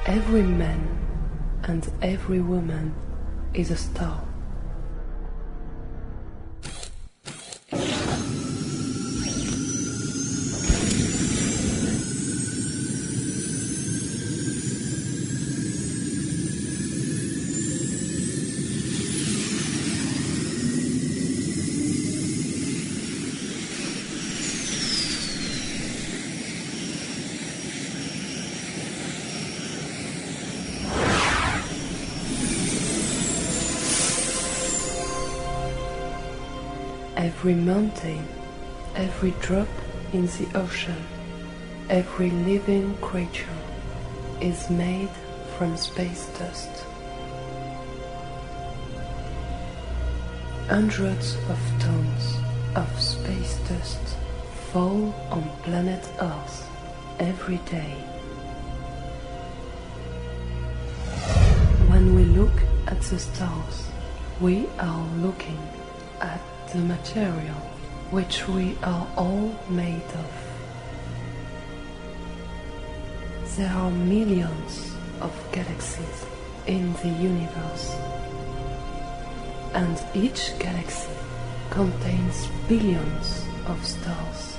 Every man and every woman is a star. Every mountain, every drop in the ocean, every living creature is made from space dust. Hundreds of tons of space dust fall on planet Earth every day. When we look at the stars, we are looking at the material which we are all made of. There are millions of galaxies in the universe, and each galaxy contains billions of stars.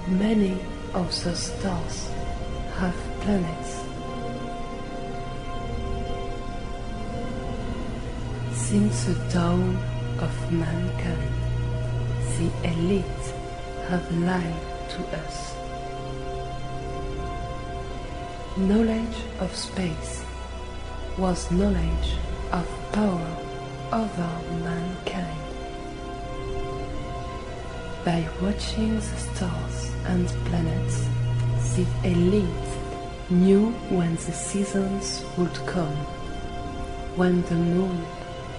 Many of the stars have planets. Since the dawn of mankind, the elite have lied to us. Knowledge of space was knowledge of power over mankind. By watching the stars and planets, the elite knew when the seasons would come, when the moon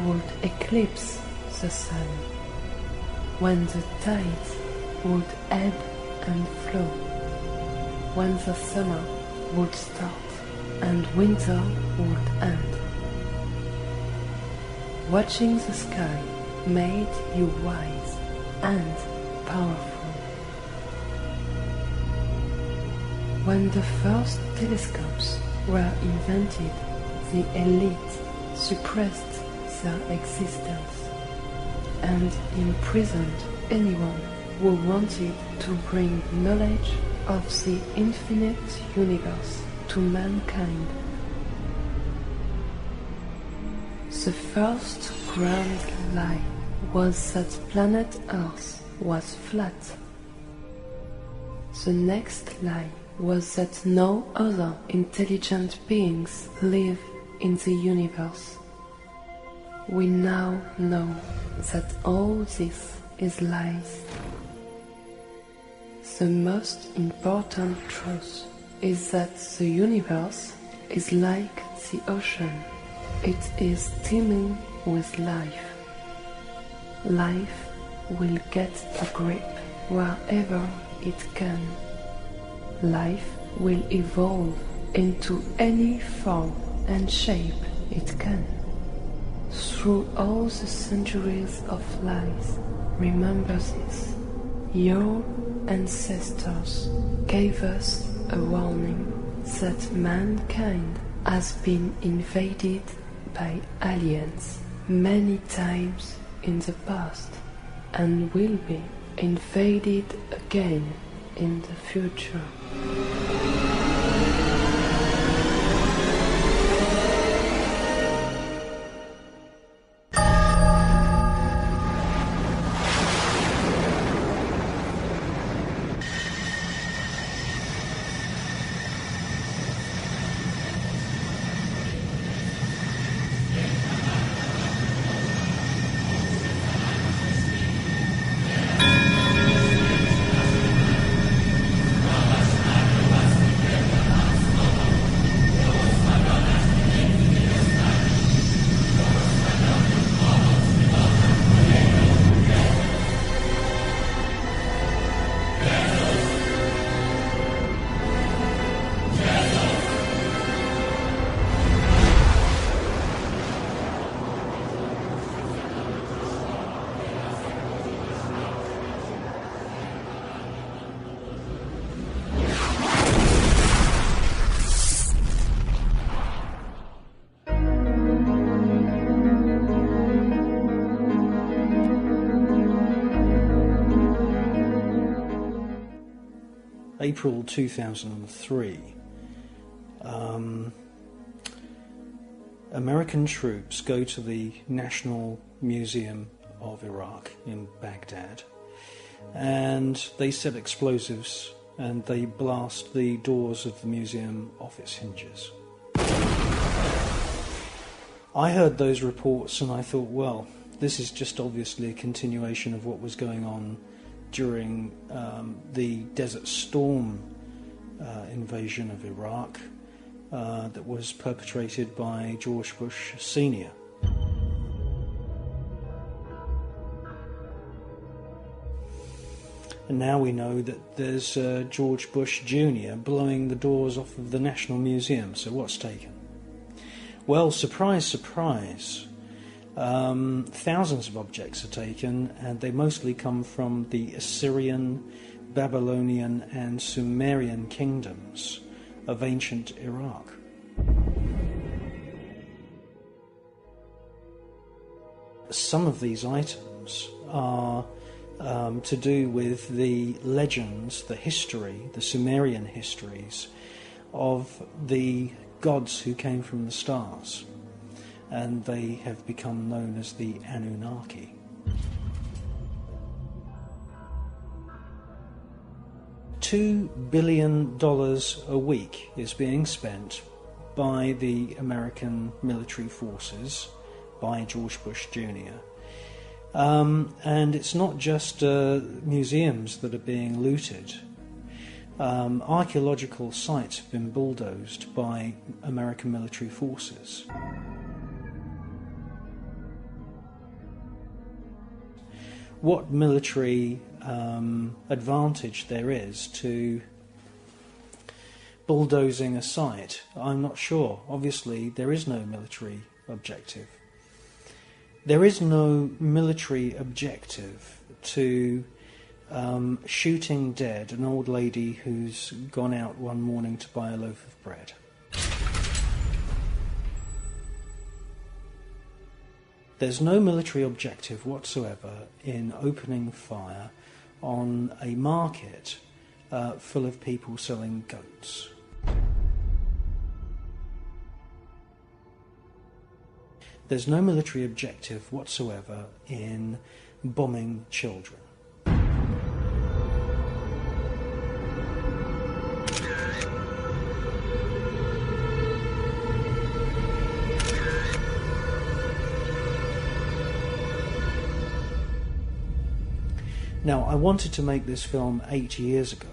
would eclipse the sun, when the tides would ebb and flow, when the summer would start and winter would end. Watching the sky made you wise and powerful. When the first telescopes were invented, the elite suppressed their existence and imprisoned anyone who wanted to bring knowledge of the infinite universe to mankind. The first grand lie was that planet Earth was flat. The next lie was that no other intelligent beings live in the universe. We now know that all this is lies. The most important truth is that the universe is like the ocean. It is teeming with life. Life will get a grip wherever it can. Life will evolve into any form and shape it can. Through all the centuries of lies, remember this. Your ancestors gave us a warning that mankind has been invaded by aliens many times in the past and will be invaded again in the future. April 2003, American troops go to the National Museum of Iraq in Baghdad, and they set explosives and they blast the doors of the museum off its hinges. I heard those reports and I thought, well, this is just obviously a continuation of what was going on during the Desert Storm invasion of Iraq that was perpetrated by George Bush Sr. And now we know that there's George Bush Jr. blowing the doors off of the National Museum. So what's taken? Well, surprise, surprise. Thousands of objects are taken, and they mostly come from the Assyrian, Babylonian and Sumerian kingdoms of ancient Iraq. Some of these items are to do with the legends, the history, the Sumerian histories of the gods who came from the stars, and they have become known as the Anunnaki. $2 billion a week is being spent by the American military forces, by George Bush Jr. And it's not just museums that are being looted. Archaeological sites have been bulldozed by American military forces. What military advantage there is to bulldozing a site, I'm not sure. Obviously, there is no military objective. There is no military objective to shooting dead an old lady who's gone out one morning to buy a loaf of bread. There's no military objective whatsoever in opening fire on a market full of people selling goats. There's no military objective whatsoever in bombing children. Now, I wanted to make this film 8 years ago,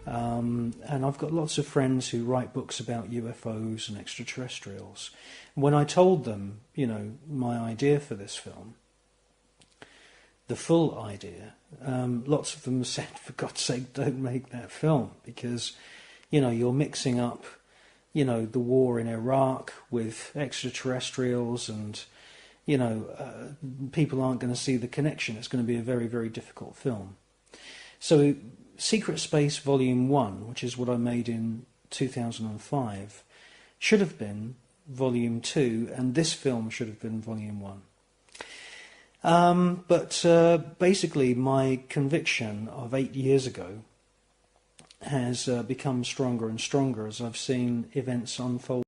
and I've got lots of friends who write books about UFOs and extraterrestrials. When I told them, my idea for this film, the full idea, lots of them said, for God's sake, don't make that film, because, you're mixing up, the war in Iraq with extraterrestrials, and people aren't going to see the connection. It's going to be a very, very difficult film. So Secret Space Volume 1, which is what I made in 2005, should have been Volume 2, and this film should have been Volume 1. But basically my conviction of 8 years ago has become stronger and stronger as I've seen events unfold.